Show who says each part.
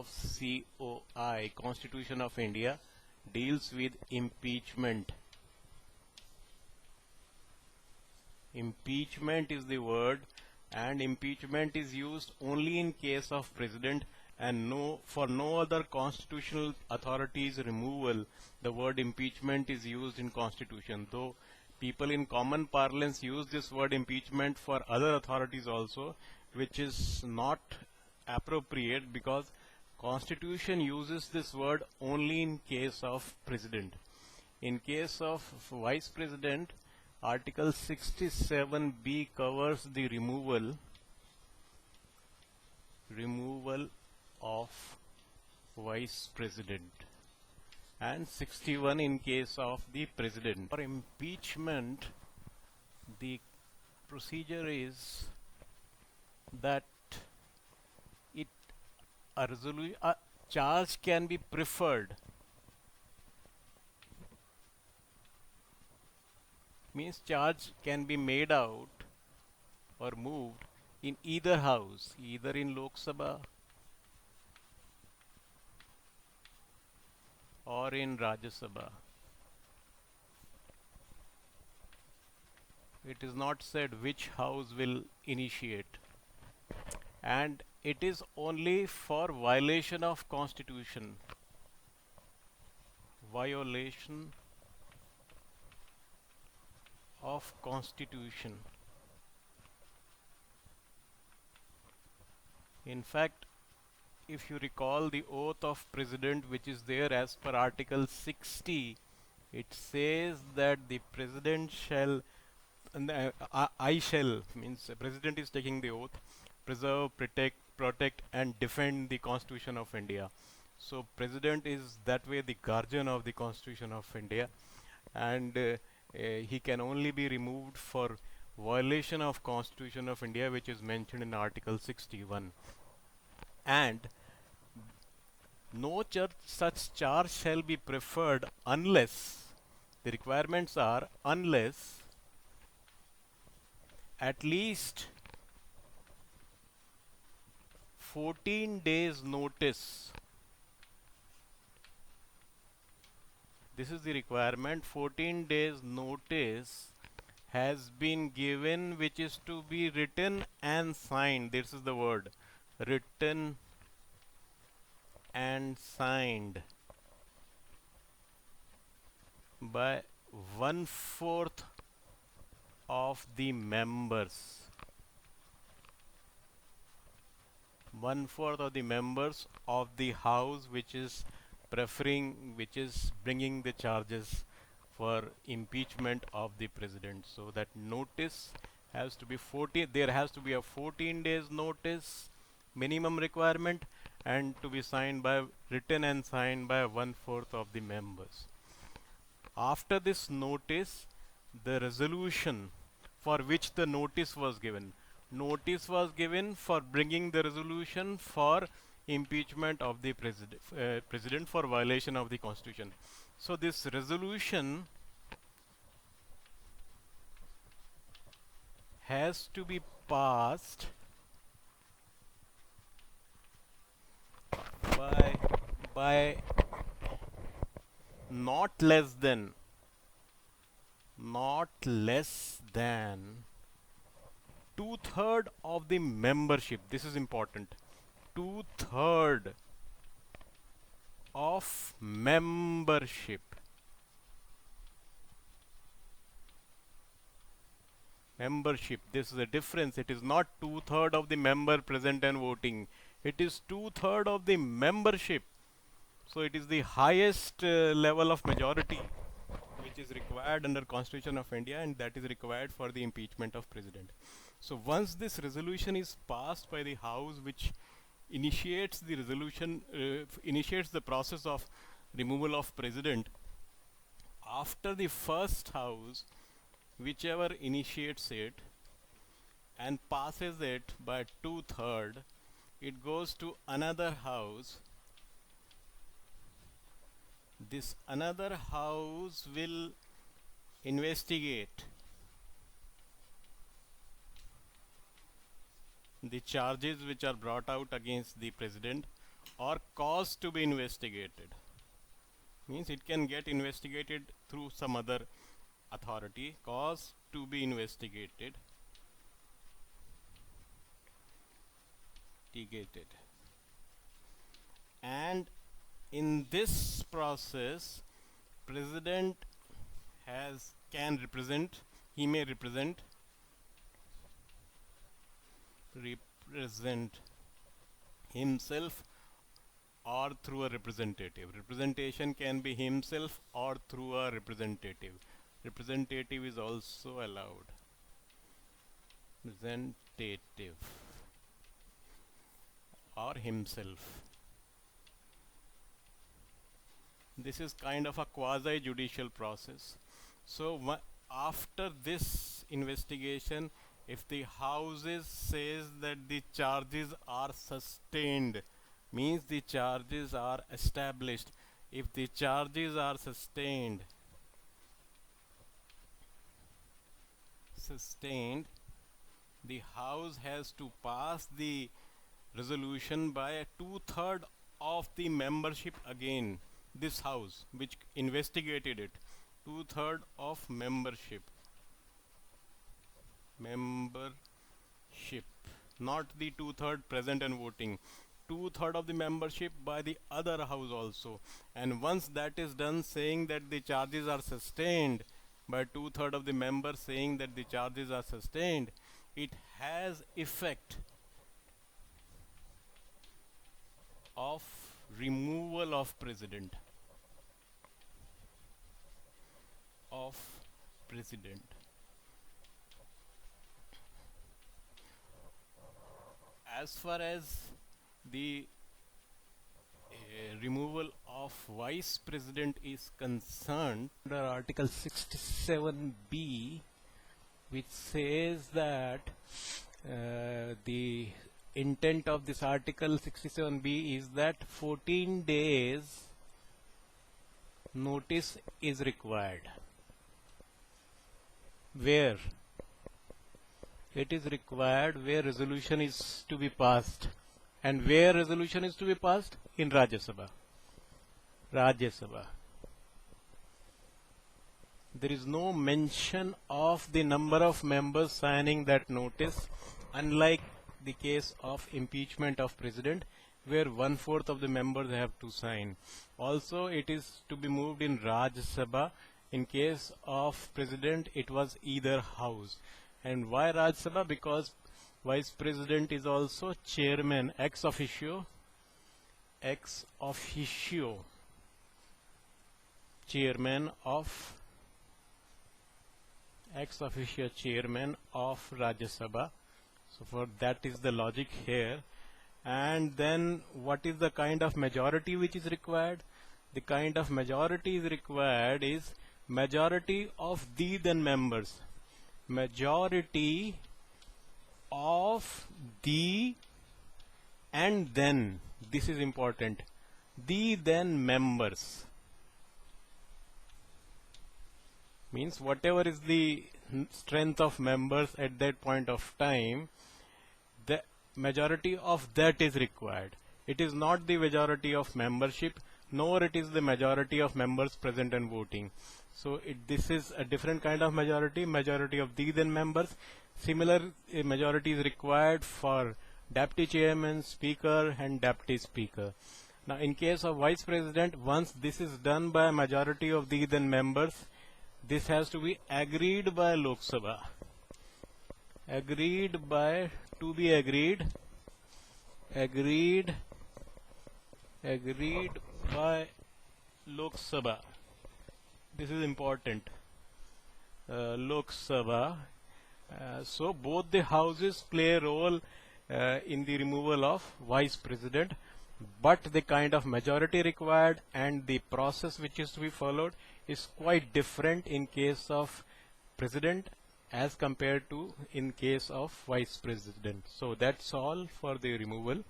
Speaker 1: of COI, Constitution of India, deals with impeachment. Impeachment is the word, and impeachment is used only in case of president and for no other constitutional authorities removal. The word impeachment is used in constitution, though people in common parlance use this word impeachment for other authorities also, which is not appropriate because constitution uses this word only in case of president. In case of vice president, Article 67B covers the removal of vice president, and 61 in case of the president. For impeachment, the procedure is that a charge can be preferred. Means charge can be made out or moved in either house, either in Lok Sabha or in Rajya Sabha. It is not said which house will initiate, and it is only for violation of constitution. Violation of constitution. In fact, if you recall the oath of president which is there as per Article 60, it says that the president shall, I shall, means the president is taking the oath, preserve, protect and defend the Constitution of India. So president is that way the guardian of the Constitution of India, and he can only be removed for violation of Constitution of India, which is mentioned in Article 61. And no such charge shall be preferred unless, the requirements are, unless at least 14 days notice. This is the requirement. 14 days notice has been given, which is to be written and signed. This is the word, written and signed by 1/4 of the members. 1/4 of the members of the house which is bringing the charges for impeachment of the president. So that notice has to be 14. There has to be a 14 days notice minimum requirement, and to be signed by, written and signed by 1/4 of the members. After this notice, the resolution for which the notice was given. Notice was given for bringing the resolution for impeachment of the president for violation of the constitution. So this resolution has to be passed by not less than 2/3 of the membership. This is important. 2/3 of membership. This is a difference. It is not 2/3 of the member present and voting. It is 2/3 of the membership. So it is the highest level of majority which is required under Constitution of India, and that is required for the impeachment of president. So once this resolution is passed by the House, which initiates the resolution, initiates the process of removal of president, after the first House, whichever initiates it and passes it by 2/3, it goes to another House. This another House will investigate the charges which are brought out against the president or caused to be investigated. Means it can get investigated through some other authority, caused to be investigated. And in this process, president can represent, he may represent himself or through a representative. Representation can be himself or through a representative. Representative is also allowed. Representative or himself. This is kind of a quasi-judicial process. So after this investigation, if the houses says that the charges are sustained, means the charges are established. If the charges are sustained, the house has to pass the resolution by a 2/3 of the membership again. This house which investigated it, 2/3 of membership, not the 2/3 present and voting, 2/3 of the membership by the other house also. And once that is done, saying that the charges are sustained by 2/3 of the members, saying that the charges are sustained, it has effect of removal of president. As far as the removal of vice president is concerned, under Article 67B, which says that the intent of this Article 67B is that 14 days notice is required. Where it is required, where resolution is to be passed. And where resolution is to be passed? In Rajya Sabha. There is no mention of the number of members signing that notice, unlike the case of impeachment of president, where 1/4 of the members have to sign. Also, it is to be moved in Rajya Sabha. In case of president, it was either house. And why Rajya Sabha? Because vice president is also chairman ex officio chairman of Rajya Sabha. So for that is the logic here. And then what is the kind of majority which is required? The kind of majority is required is majority of the then members. Majority of the and then, this is important, the then members. Means whatever is the strength of members at that point of time, the majority of that is required. It is not the majority of membership, nor it is the majority of members present and voting. So this is a different kind of majority of the then members. Similar majority is required for deputy chairman, speaker and deputy speaker. Now in case of vice president, once this is done by a majority of the then members, this has to be agreed by Lok Sabha. Agreed by Lok Sabha. This is important. Lok Sabha. So both the houses play a role in the removal of vice president, but the kind of majority required and the process which is to be followed is quite different in case of president as compared to in case of vice president. So that's all for the removal.